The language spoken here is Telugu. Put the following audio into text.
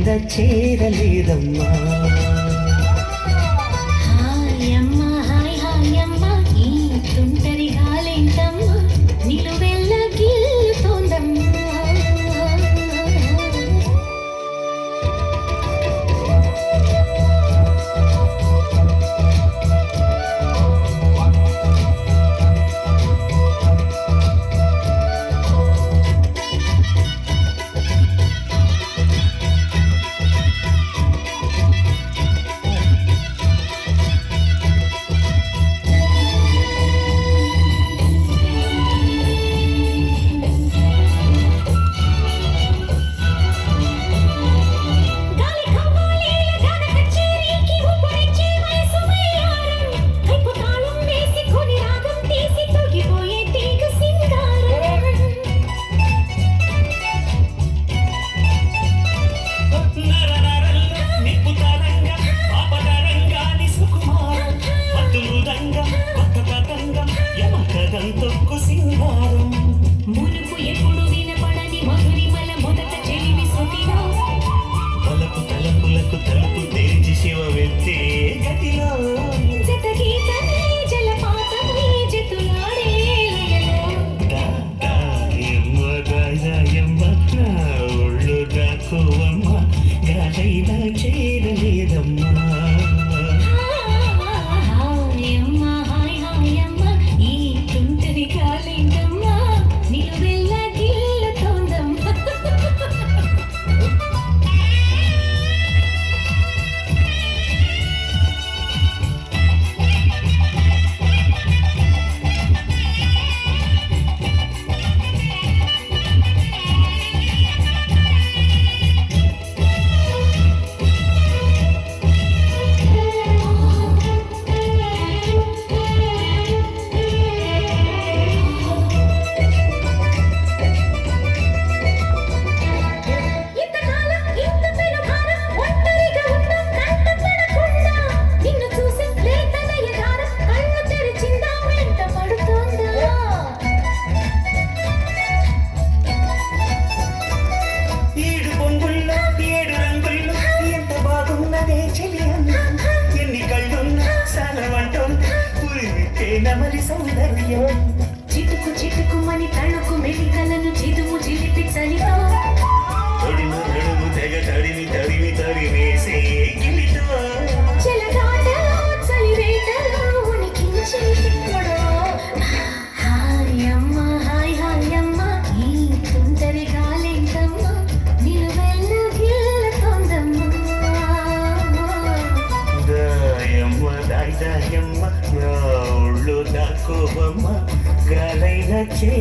గాలైన చేరలేదమ్మా. హాయమ్మా హాయ్ హాయమ్మా ఈ తుంటరి గాలేంటమ్మా నిలువెల్ల గిల్లుతోందమ్మా. మునుపు ఎప్పుడు వినపడని మధురిమల మొదట చెలిమి శృతిలో తలుపు తలుపులకు తలుపు తెరిచి శివమెత్తే గదిలో జత గీతమే జలపాతమే జతులాడే లయలో. దాయమ్మ దాయమ్మ నా ఒళ్ళు దాక్కువమ్మ గాలైన చేరలేదమ్మా. హాయమ్మా హాయ్ హాయమ్మా ఈ తుంటరి గాలేంటమ్మా నిలువెల్ల గిల్లుతోందమ్మా. ఇంతకాలం ఇంత పెనుభారం ఒంటరిగా ఉండం కంటపడకుండా నిన్ను చూసి లేతనయ దారం కళ్ళు తెరిచిందా వెంట పడుతోందా. ఏడు పొంగుల్లో ఏడు రంగుల్లో ఎంత బాగున్నదే చెలియన్న. ఎన్ని కళ్ళున్నా సాలవంటోంది పురివితే నమలి సౌందర్యం. చిటుకు చిటుకుమని తళుకు మెలికలను చిదుము చిలిపి చలితో తొడిము నడుము తెగ తడిమి తరిమి తరిమేసే గిలితో చెలగాటలో చలివేటలో ఉనికించే తిప్పడో. హాయమ్మా హాయ్ హాయమ్మా ఈ తుంటరి గాలేంటమ్మా నిలువెల్ల గిల్లుతోందమ్మా. దాయమ్మ దాయమ్మ నా ఒళ్ళు దాక్కువమ్మ గాలైన చే